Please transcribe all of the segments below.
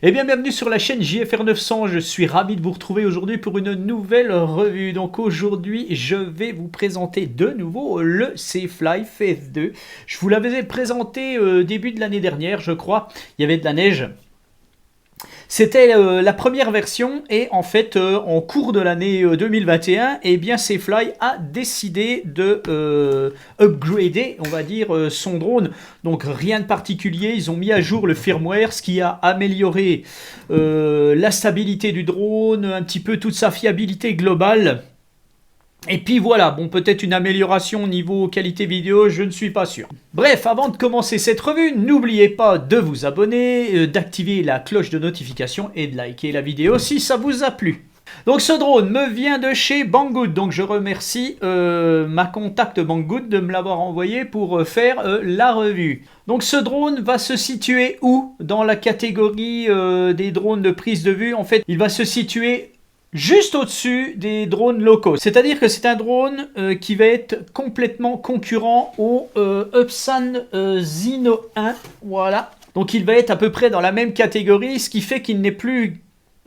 Eh bien, bienvenue sur la chaîne JFR 900. Je suis ravi de vous retrouver aujourd'hui pour une nouvelle revue. Donc aujourd'hui, je vais vous présenter de nouveau le Safelite Phase 2. Je vous l'avais présenté début de l'année dernière, je crois. Il y avait de la neige. C'était la première version et en fait en cours de l'année 2021, eh bien Safelite a décidé de upgrader, on va dire, son drone. Donc rien de particulier, ils ont mis à jour le firmware, ce qui a amélioré la stabilité du drone, un petit peu toute sa fiabilité globale. Et puis voilà, bon, peut-être une amélioration au niveau qualité vidéo, je ne suis pas sûr. Bref, avant de commencer cette revue, n'oubliez pas de vous abonner, d'activer la cloche de notification et de liker la vidéo si ça vous a plu. Donc ce drone me vient de chez Banggood, donc je remercie ma contact Banggood de me l'avoir envoyé pour faire la revue. Donc ce drone va se situer où dans la catégorie des drones de prise de vue? En fait, il va se situer juste au-dessus des drones low-cost. C'est-à-dire que c'est un drone qui va être complètement concurrent au Upsan Zino 1. Voilà. Donc il va être à peu près dans la même catégorie, ce qui fait qu'il n'est plus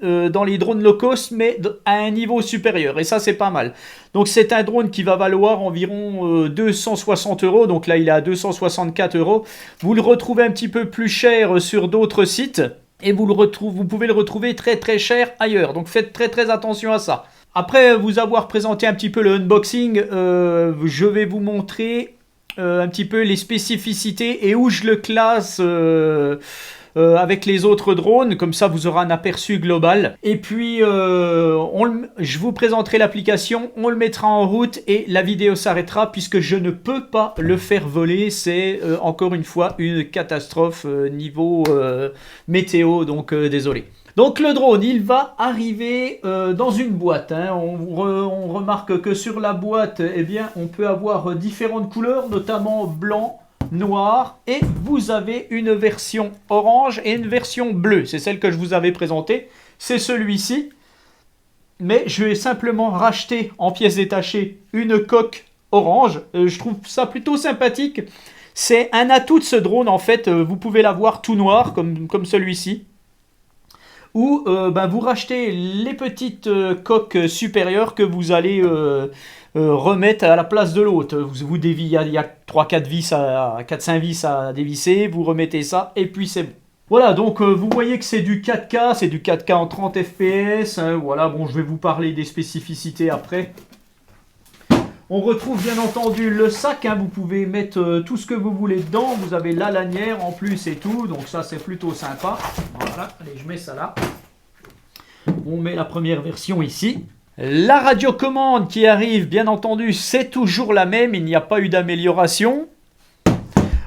dans les drones low-cost, mais à un niveau supérieur. Et ça, c'est pas mal. Donc c'est un drone qui va valoir environ 260 €. Donc là, il est à 264 €. Vous le retrouvez un petit peu plus cher sur d'autres sites. Et vous pouvez le retrouver très très cher ailleurs. Donc faites très très attention à ça. Après vous avoir présenté un petit peu le unboxing, je vais vous montrer un petit peu les spécificités et où je le classe avec les autres drones. Comme ça vous aurez un aperçu global. Et puis je vous présenterai l'application, on le mettra en route et la vidéo s'arrêtera puisque je ne peux pas le faire voler. C'est encore une fois une catastrophe niveau météo, donc désolé. Donc le drone, il va arriver dans une boîte. Hein. On remarque que sur la boîte, eh bien, on peut avoir différentes couleurs, notamment blanc, noir, et vous avez une version orange et une version bleue. C'est celle que je vous avais présentée. C'est celui-ci. Mais je vais simplement racheter en pièces détachées une coque orange. Je trouve ça plutôt sympathique. C'est un atout de ce drone en fait. Vous pouvez l'avoir tout noir comme celui-ci. Ou vous rachetez les petites coques supérieures que vous allez remettre à la place de l'autre. Il y a 4-5 vis à dévisser, vous remettez ça et puis c'est bon. Voilà, donc vous voyez que c'est du 4K, c'est du 4K en 30 fps. Hein, voilà, bon, je vais vous parler des spécificités après. On retrouve bien entendu le sac, hein, vous pouvez mettre tout ce que vous voulez dedans. Vous avez la lanière en plus et tout, donc ça c'est plutôt sympa. Voilà, allez, je mets ça là. On met la première version ici. La radiocommande qui arrive, bien entendu, c'est toujours la même, il n'y a pas eu d'amélioration.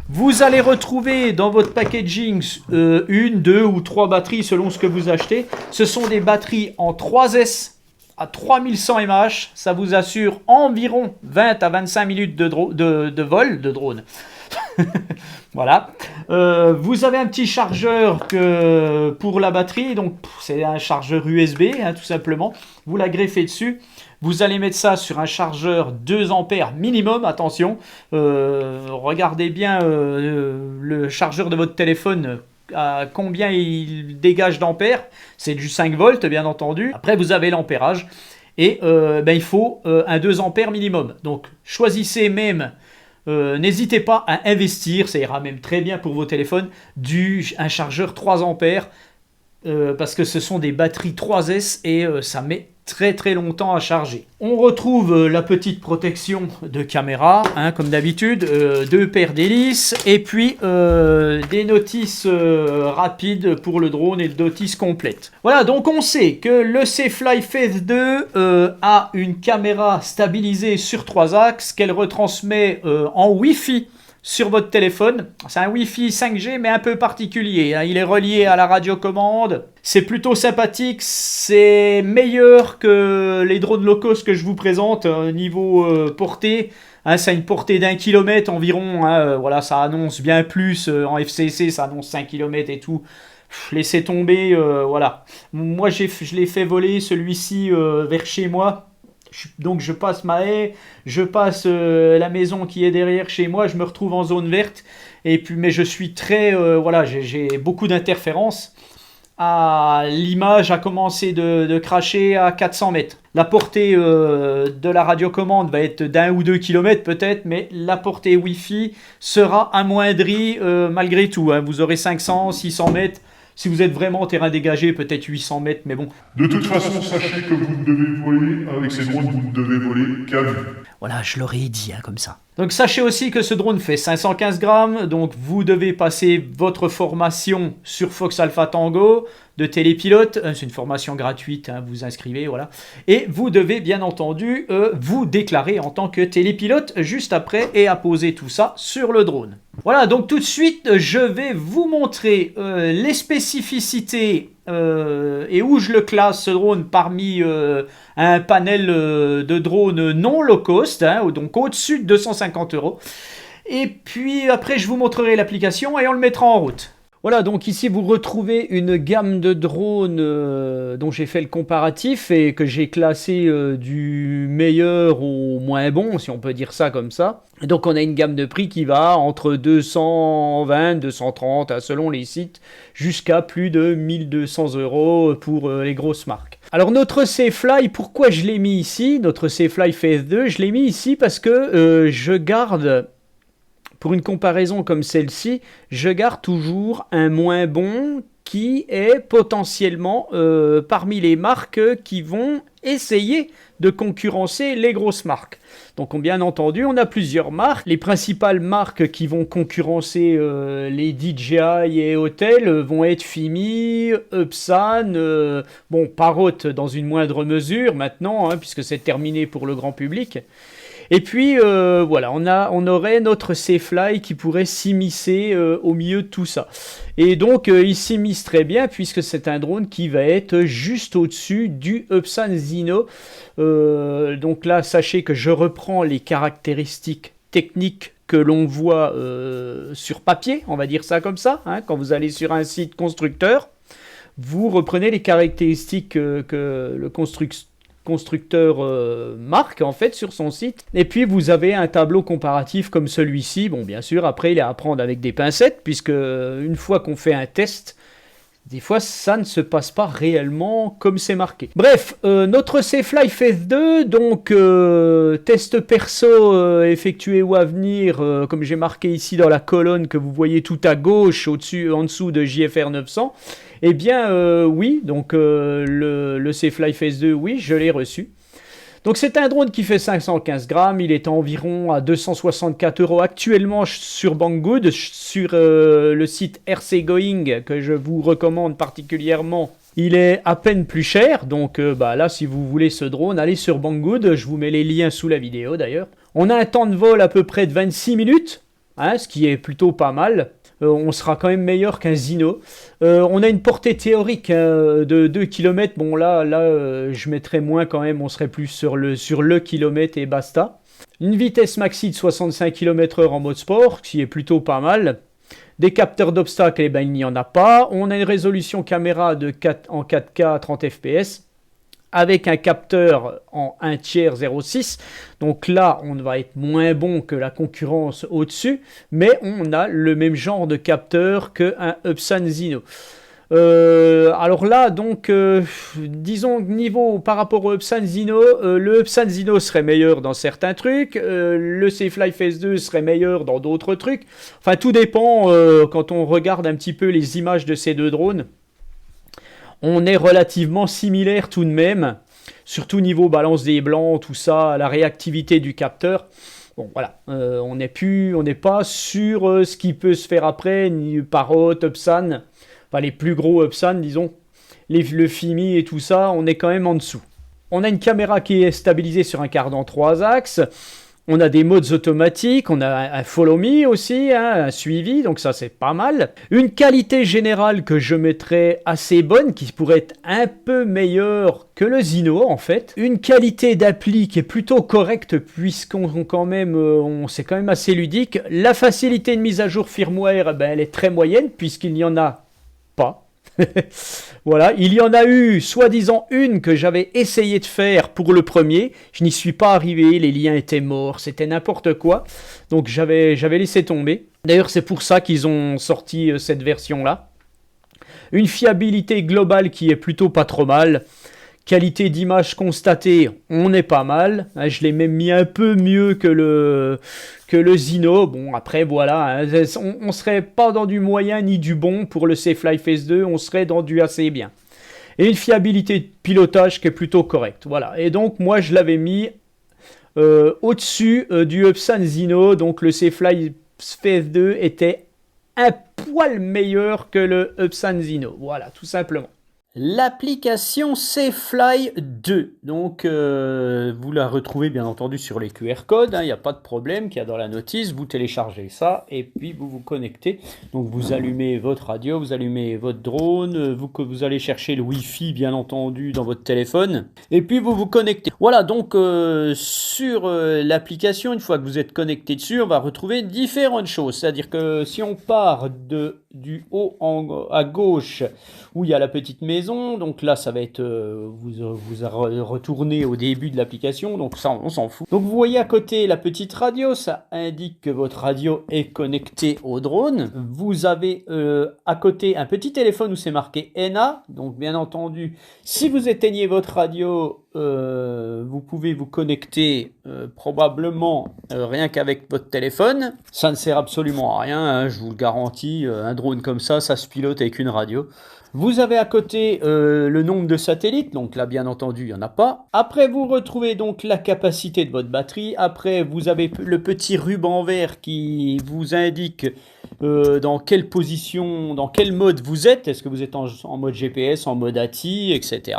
Vous allez retrouver dans votre packaging une, deux ou trois batteries selon ce que vous achetez. Ce sont des batteries en 3S à 3100 mAh. Ça vous assure environ 20 à 25 minutes de vol de drone. Voilà. Vous avez un petit chargeur pour la batterie. Donc c'est un chargeur USB, hein, tout simplement. Vous la greffez dessus. Vous allez mettre ça sur un chargeur 2 ampères minimum, attention. Regardez bien le chargeur de votre téléphone, à combien il dégage d'ampères. C'est du 5 volts, bien entendu. Après, vous avez l'ampérage. Et il faut un 2 ampères minimum. Donc, choisissez même, n'hésitez pas à investir, ça ira même très bien pour vos téléphones, un chargeur 3 ampères. Parce que ce sont des batteries 3S et ça met très très longtemps à charger. On retrouve la petite protection de caméra, hein, comme d'habitude, 2 paires d'hélices et puis des notices rapides pour le drone et de notices complètes. Voilà, donc on sait que le Safelite Phase 2 a une caméra stabilisée sur 3 axes qu'elle retransmet en Wi-Fi sur votre téléphone. C'est un Wi-Fi 5G mais un peu particulier, hein. Il est relié à la radiocommande. C'est plutôt sympathique, c'est meilleur que les drones low cost que je vous présente niveau portée. Hein, ça a une portée d'1 km environ, hein, voilà, ça annonce bien plus en FCC, ça annonce 5 km et tout. Laissez tomber, voilà. Moi je l'ai fait voler celui-ci vers chez moi. Donc je passe ma haie, je passe la maison qui est derrière chez moi, je me retrouve en zone verte. Et puis, mais je suis très, voilà, j'ai beaucoup d'interférences. l'image a commencé de cracher à 400 mètres. La portée de la radiocommande va être d'1 ou 2 km peut-être, mais la portée Wi-Fi sera amoindrie malgré tout. Hein. Vous aurez 500, 600 mètres. Si vous êtes vraiment en terrain dégagé, peut-être 800 mètres, mais bon. De toute façon, sachez que vous ne devez voler avec ces drones, vous ne devez voler qu'à vue. Voilà, je l'aurais dit comme ça. Donc sachez aussi que ce drone fait 515 grammes, donc vous devez passer votre formation sur Fox Alpha Tango de télépilote, c'est une formation gratuite, hein, vous inscrivez, voilà. Et vous devez bien entendu vous déclarer en tant que télépilote juste après et apposer tout ça sur le drone. Voilà, donc tout de suite, je vais vous montrer les spécificités et où je le classe ce drone parmi un panel de drones non low cost, hein, donc au-dessus de 250 €. Et puis après, je vous montrerai l'application et on le mettra en route. Voilà, donc ici vous retrouvez une gamme de drones dont j'ai fait le comparatif et que j'ai classé du meilleur au moins bon, si on peut dire ça comme ça. Et donc on a une gamme de prix qui va entre 220, 230, selon les sites, jusqu'à plus de 1200 € pour les grosses marques. Alors notre Safelfly, pourquoi je l'ai mis ici, notre Safelfly Phase 2, je l'ai mis ici parce que je garde... Pour une comparaison comme celle-ci, je garde toujours un moins bon qui est potentiellement parmi les marques qui vont essayer de concurrencer les grosses marques. Donc bien entendu, on a plusieurs marques. Les principales marques qui vont concurrencer les DJI et Autel vont être Fimi, Upsan, Parrot dans une moindre mesure maintenant, hein, puisque c'est terminé pour le grand public. Et puis voilà, on aurait notre Safelfly qui pourrait s'immiscer au milieu de tout ça. Et donc il s'immisce très bien puisque c'est un drone qui va être juste au-dessus du Upsan Zino. Donc là, sachez que je reprends les caractéristiques techniques que l'on voit sur papier, on va dire ça comme ça, hein, quand vous allez sur un site constructeur. Vous reprenez les caractéristiques que le constructeur marque en fait sur son site, et puis vous avez un tableau comparatif comme celui-ci. Bon, bien sûr, après il est à prendre avec des pincettes, puisque une fois qu'on fait un test, des fois ça ne se passe pas réellement comme c'est marqué. Bref, notre Safelfly Phase 2, donc test perso effectué ou à venir, comme j'ai marqué ici dans la colonne que vous voyez tout à gauche, au-dessus, en dessous de JFR 900. Eh bien, oui, donc le Safelfly Phase 2, oui, je l'ai reçu. Donc c'est un drone qui fait 515 grammes, il est environ à 264 € actuellement sur Banggood, sur le site RC Going que je vous recommande particulièrement. Il est à peine plus cher, donc là si vous voulez ce drone, allez sur Banggood, je vous mets les liens sous la vidéo d'ailleurs. On a un temps de vol à peu près de 26 minutes, hein, ce qui est plutôt pas mal. On sera quand même meilleur qu'un Zino. On a une portée théorique de 2 km. Bon là je mettrais moins quand même, on serait plus sur le kilomètre et basta. Une vitesse maxi de 65 km/h en mode sport, qui est plutôt pas mal. Des capteurs d'obstacles, il n'y en a pas. On a une résolution caméra en 4K à 30 fps. Avec un capteur en 1/3 0.6, donc là on va être moins bon que la concurrence au-dessus, mais on a le même genre de capteur qu'un Upsan Zino. Alors là donc disons niveau par rapport au Upsan Zino, le Upsan Zino serait meilleur dans certains trucs, le Safelfly Phase 2 serait meilleur dans d'autres trucs, enfin tout dépend quand on regarde un petit peu les images de ces deux drones. On est relativement similaire tout de même, surtout niveau balance des blancs, tout ça, la réactivité du capteur. Bon voilà, on n'est pas sur ce qui peut se faire après, ni Parrot, Upsan, enfin les plus gros Upsan disons, le Fimi et tout ça, on est quand même en dessous. On a une caméra qui est stabilisée sur un cardan 3 axes. On a des modes automatiques, on a un follow me aussi, hein, un suivi, donc ça c'est pas mal. Une qualité générale que je mettrais assez bonne, qui pourrait être un peu meilleure que le Zino en fait. Une qualité d'appli qui est plutôt correcte puisqu'on quand même, c'est quand même assez ludique. La facilité de mise à jour firmware, elle est très moyenne puisqu'il n'y en a pas. Voilà, il y en a eu soi-disant une que j'avais essayé de faire pour le premier, je n'y suis pas arrivé, les liens étaient morts, c'était n'importe quoi, donc j'avais laissé tomber. D'ailleurs c'est pour ça qu'ils ont sorti cette version là. Une fiabilité globale qui est plutôt pas trop mal. Qualité d'image constatée, on est pas mal. Je l'ai même mis un peu mieux que le Zino. Bon, après, voilà. On serait pas dans du moyen ni du bon pour le Safe Life S2. On serait dans du assez bien. Et une fiabilité de pilotage qui est plutôt correcte. Voilà. Et donc, moi, je l'avais mis au-dessus du Upsan Zino. Donc, le Safe Life S2 était un poil meilleur que le Upsan Zino. Voilà, tout simplement. L'application Safely 2, donc vous la retrouvez bien entendu sur les QR codes, il n'y a pas de problème qu'il y a dans la notice, vous téléchargez ça et puis vous vous connectez, donc vous allumez votre radio, vous allumez votre drone, vous allez chercher le Wi-Fi bien entendu dans votre téléphone et puis vous vous connectez. Voilà, donc sur l'application, une fois que vous êtes connecté dessus, on va retrouver différentes choses, c'est-à-dire que si on part du haut à gauche où il y a la petite maison, donc là ça va être vous retournez au début de l'application, donc ça on s'en fout. Donc vous voyez à côté la petite radio, ça indique que votre radio est connectée au drone. Vous avez à côté un petit téléphone où c'est marqué ENA, donc bien entendu si vous éteignez votre radio, vous pouvez vous connecter probablement rien qu'avec votre téléphone. Ça ne sert absolument à rien, hein, je vous le garantis, un drone comme ça se pilote avec une radio. Vous avez à côté le nombre de satellites, donc là bien entendu il n'y en a pas. Après vous retrouvez donc la capacité de votre batterie. Après vous avez le petit ruban vert qui vous indique dans quelle position, dans quel mode vous êtes. Est-ce que vous êtes en mode GPS, en mode ATI, etc.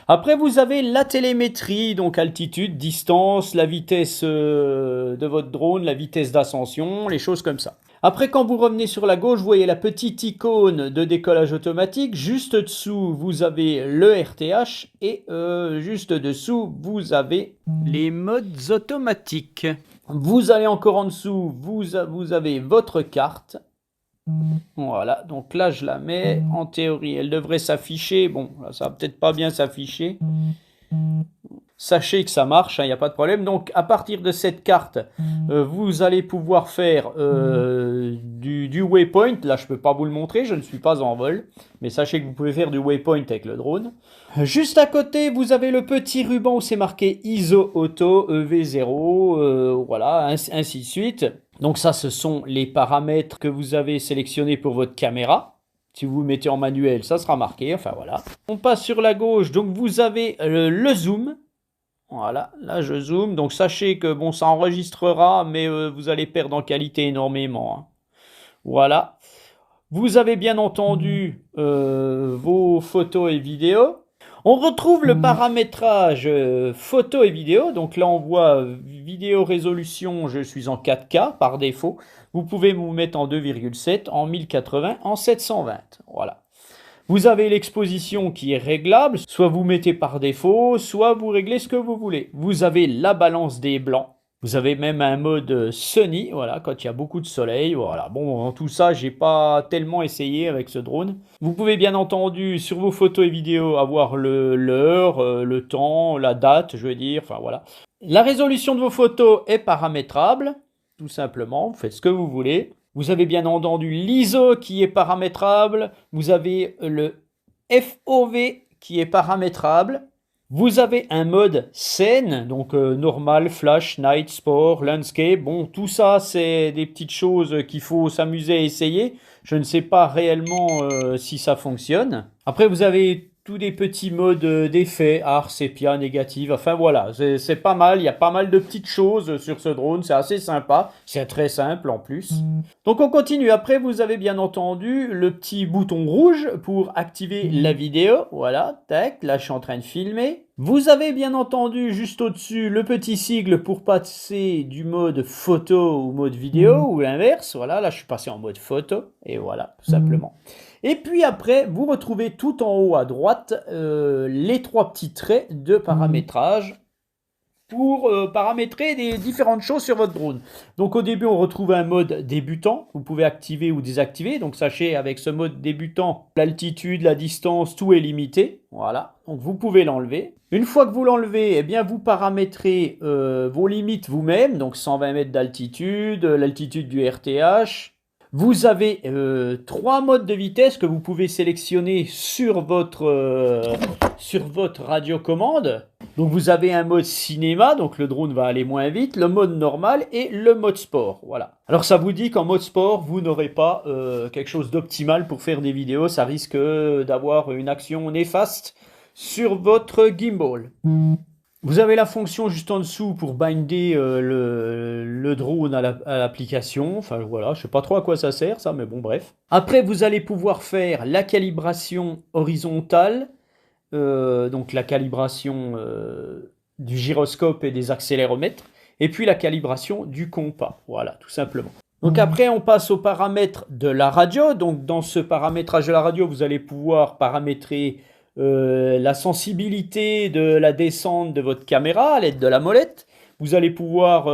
Après vous avez la télémétrie, donc altitude, distance, la vitesse de votre drone, la vitesse d'ascension, les choses comme ça. Après, quand vous revenez sur la gauche, vous voyez la petite icône de décollage automatique. Juste dessous, vous avez le RTH et juste dessous, vous avez les modes automatiques. Vous allez encore en dessous, vous avez votre carte. Voilà, donc là, je la mets. En théorie, elle devrait s'afficher. Bon, là, ça va peut-être pas bien s'afficher. Sachez que ça marche, il n'y a pas de problème. Donc, à partir de cette carte, vous allez pouvoir faire du waypoint. Là, je ne peux pas vous le montrer, je ne suis pas en vol. Mais sachez que vous pouvez faire du waypoint avec le drone. Juste à côté, vous avez le petit ruban où c'est marqué ISO Auto, EV0, voilà, ainsi de suite. Donc ça, ce sont les paramètres que vous avez sélectionnés pour votre caméra. Si vous mettez en manuel, ça sera marqué, enfin voilà. On passe sur la gauche, donc vous avez le zoom. Voilà, là je zoome, donc sachez que bon, ça enregistrera, mais vous allez perdre en qualité énormément. Hein. Voilà. Vous avez bien entendu vos photos et vidéos. On retrouve le paramétrage photo et vidéo. Donc là, on voit vidéo résolution, je suis en 4K par défaut. Vous pouvez vous mettre en 2,7, en 1080, en 720. Voilà. Vous avez l'exposition qui est réglable. Soit vous mettez par défaut, soit vous réglez ce que vous voulez. Vous avez la balance des blancs. Vous avez même un mode sunny, voilà, quand il y a beaucoup de soleil, voilà. Bon, tout ça, j'ai pas tellement essayé avec ce drone. Vous pouvez bien entendu, sur vos photos et vidéos, avoir l'heure, le temps, la date, je veux dire, enfin voilà. La résolution de vos photos est paramétrable, tout simplement, vous faites ce que vous voulez. Vous avez bien entendu l'ISO qui est paramétrable, vous avez le FOV qui est paramétrable. Vous avez un mode scène, donc normal, flash, night, sport, landscape. Bon, tout ça, c'est des petites choses qu'il faut s'amuser à essayer. Je ne sais pas réellement si ça fonctionne. Après, vous avez tous des petits modes d'effet, art, sépia, négative. Enfin voilà, c'est pas mal. Il y a pas mal de petites choses sur ce drone. C'est assez sympa. C'est très simple en plus. Donc on continue. Après, vous avez bien entendu le petit bouton rouge pour activer la vidéo. Voilà, tac. Là, je suis en train de filmer. Vous avez bien entendu juste au-dessus le petit sigle pour passer du mode photo au mode vidéo ou l'inverse. Voilà, là, je suis passé en mode photo. Et voilà, tout simplement. Et puis après, vous retrouvez tout en haut à droite les trois petits traits de paramétrage pour paramétrer des différentes choses sur votre drone. Donc au début, on retrouve un mode débutant. Vous pouvez activer ou désactiver. Donc sachez, avec ce mode débutant, l'altitude, la distance, tout est limité. Voilà. Donc vous pouvez l'enlever. Une fois que vous l'enlevez, eh bien vous paramétrez vos limites vous-même. Donc 120 mètres d'altitude, l'altitude du RTH. Vous avez 3 modes de vitesse que vous pouvez sélectionner sur votre radiocommande. Donc vous avez un mode cinéma, donc le drone va aller moins vite, le mode normal et le mode sport. Voilà. Alors ça vous dit qu'en mode sport, vous n'aurez pas quelque chose d'optimal pour faire des vidéos. Ça risque d'avoir une action néfaste sur votre gimbal. Vous avez la fonction juste en dessous pour binder le drone à l'application. Enfin voilà, je sais pas trop à quoi ça sert ça, mais bon bref. Après vous allez pouvoir faire la calibration horizontale, donc la calibration du gyroscope et des accéléromètres, et puis la calibration du compas. Voilà, tout simplement. Donc après on passe aux paramètres de la radio. Donc dans ce paramétrage de la radio, vous allez pouvoir paramétrer la sensibilité de la descente de votre caméra à l'aide de la molette. Vous allez pouvoir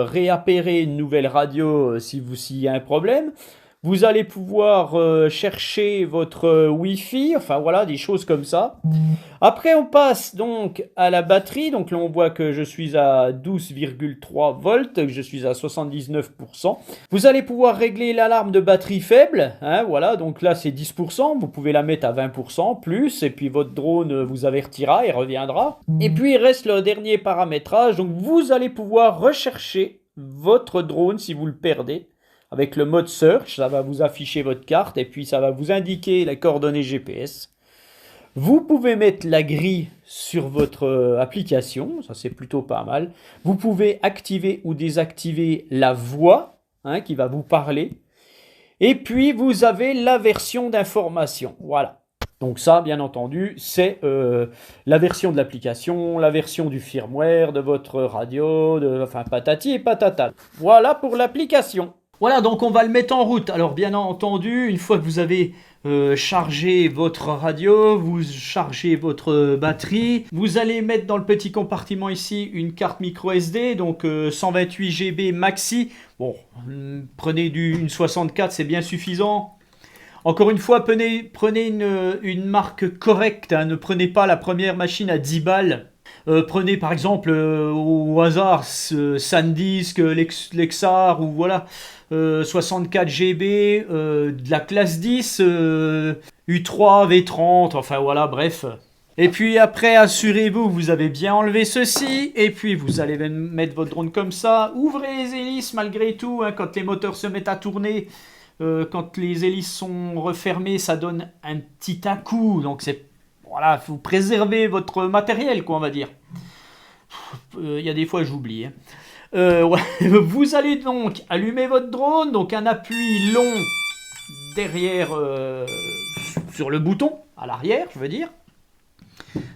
réappairer une nouvelle radio s'il y a un problème. Vous allez pouvoir chercher votre Wi-Fi, enfin voilà, des choses comme ça. Après, on passe donc à la batterie. Donc là, on voit que je suis à 12,3 volts, que je suis à 79%. Vous allez pouvoir régler l'alarme de batterie faible. Hein, voilà, donc là, c'est 10%. Vous pouvez la mettre à 20% plus. Et puis, votre drone vous avertira et reviendra. Et puis, il reste le dernier paramétrage. Donc, vous allez pouvoir rechercher votre drone si vous le perdez. Avec le mode Search, ça va vous afficher votre carte et puis ça va vous indiquer les coordonnées GPS. Vous pouvez mettre la grille sur votre application, ça c'est plutôt pas mal. Vous pouvez activer ou désactiver la voix qui va vous parler. Et puis vous avez la version d'information, voilà. Donc ça, bien entendu, c'est la version de l'application, la version du firmware, de votre radio, enfin patati et patata. Voilà pour l'application. Voilà, donc on va le mettre en route. Alors bien entendu, une fois que vous avez chargé votre radio, vous chargez votre batterie, vous allez mettre dans le petit compartiment ici une carte micro SD, donc 128 GB maxi. Bon, prenez une 64, c'est bien suffisant. Encore une fois, prenez une marque correcte, hein, ne prenez pas la première machine à 10 balles. Prenez par exemple au hasard SanDisk, Lexar ou voilà 64 GB de la classe 10, U3, V30, enfin voilà, bref. Et puis après, assurez-vous, vous avez bien enlevé ceci. Et puis vous allez mettre votre drone comme ça. Ouvrez les hélices malgré tout, hein, quand les moteurs se mettent à tourner. Quand les hélices sont refermées, ça donne un petit à-coup. Donc c'est voilà, vous préservez votre matériel, quoi, on va dire. Il y a des fois, j'oublie. Hein. Ouais. Vous allez donc allumer votre drone, donc un appui long derrière, sur le bouton, à l'arrière, je veux dire.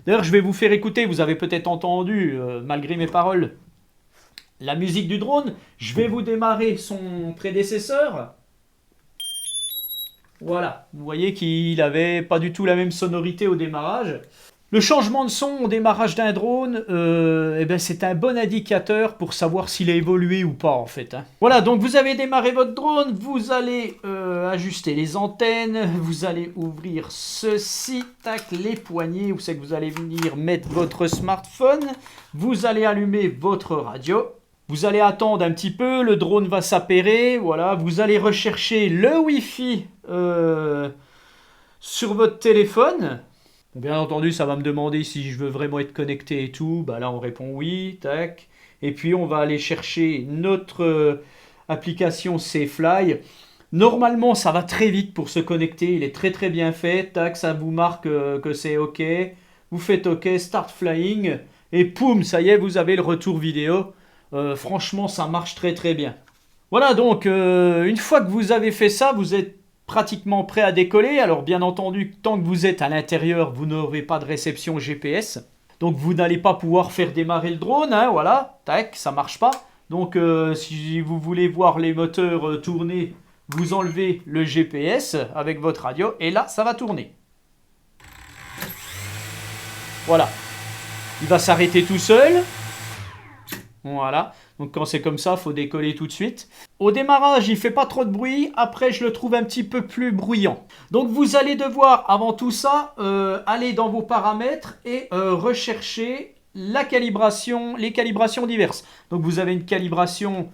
D'ailleurs, je vais vous faire écouter, vous avez peut-être entendu, malgré mes paroles, la musique du drone. Je vais vous démarrer son prédécesseur. Voilà, vous voyez qu'il n'avait pas du tout la même sonorité au démarrage. Le changement de son au démarrage d'un drone, c'est un bon indicateur pour savoir s'il a évolué ou pas en fait. Hein. Voilà, donc vous avez démarré votre drone, vous allez ajuster les antennes, vous allez ouvrir ceci, tac, les poignées, où c'est que vous allez venir mettre votre smartphone, vous allez allumer votre radio. Vous allez attendre un petit peu, le drone va s'appairer, voilà, vous allez rechercher le Wi-Fi sur votre téléphone. Bien entendu, ça va me demander si je veux vraiment être connecté et tout. Bah là, on répond oui, tac. Et puis, on va aller chercher notre application Safelfly. Normalement, ça va très vite pour se connecter. Il est très très bien fait. Tac, ça vous marque que c'est OK. Vous faites OK, Start Flying. Et poum, ça y est, vous avez le retour vidéo. Franchement, ça marche très très bien. Voilà, donc, une fois que vous avez fait ça, vous êtes pratiquement prêt à décoller. Alors bien entendu, tant que vous êtes à l'intérieur, vous n'aurez pas de réception GPS. Donc vous n'allez pas pouvoir faire démarrer le drone. Hein, voilà, tac, ça marche pas. Donc si vous voulez voir les moteurs tourner, vous enlevez le GPS avec votre radio. Et là, ça va tourner. Voilà. Il va s'arrêter tout seul. Voilà, donc quand c'est comme ça, il faut décoller tout de suite. Au démarrage, il ne fait pas trop de bruit. Après, je le trouve un petit peu plus bruyant. Donc vous allez devoir, avant tout ça, aller dans vos paramètres et rechercher la calibration, les calibrations diverses. Donc vous avez une calibration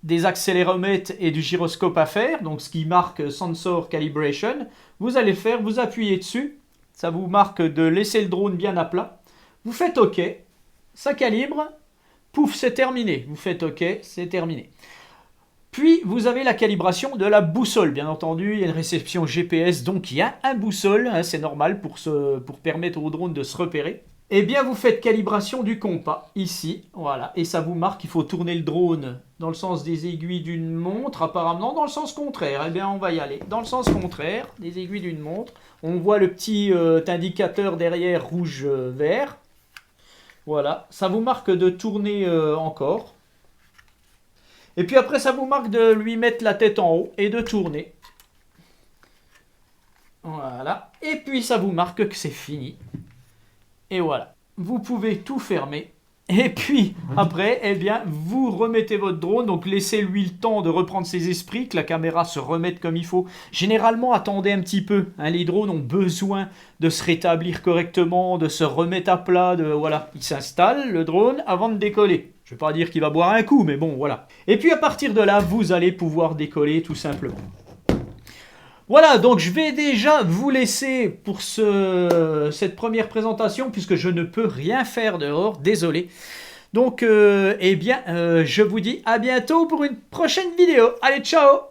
des accéléromètres et du gyroscope à faire, donc ce qui marque Sensor Calibration. Vous allez faire, vous appuyez dessus, ça vous marque de laisser le drone bien à plat. Vous faites OK, ça calibre, pouf, c'est terminé. Vous faites OK, c'est terminé. Puis, vous avez la calibration de la boussole. Bien entendu, il y a une réception GPS, donc il y a un boussole. Hein, c'est normal pour permettre au drone de se repérer. Eh bien, vous faites calibration du compas, ici. Voilà. Et ça vous marque qu'il faut tourner le drone dans le sens des aiguilles d'une montre. Apparemment, dans le sens contraire. Eh bien, on va y aller. Dans le sens contraire des aiguilles d'une montre. On voit le petit indicateur derrière rouge-vert. Voilà. Ça vous marque de tourner encore. Et puis après, ça vous marque de lui mettre la tête en haut et de tourner. Voilà. Et puis, ça vous marque que c'est fini. Et voilà. Vous pouvez tout fermer. Et puis, après, eh bien, vous remettez votre drone. Donc, laissez-lui le temps de reprendre ses esprits, que la caméra se remette comme il faut. Généralement, attendez un petit peu. Hein, les drones ont besoin de se rétablir correctement, de se remettre à plat. Voilà. Il s'installe, le drone, avant de décoller. Je ne vais pas dire qu'il va boire un coup, mais bon, voilà. Et puis à partir de là, vous allez pouvoir décoller tout simplement. Voilà, donc je vais déjà vous laisser pour cette première présentation, puisque je ne peux rien faire dehors, désolé. Donc, je vous dis à bientôt pour une prochaine vidéo. Allez, ciao!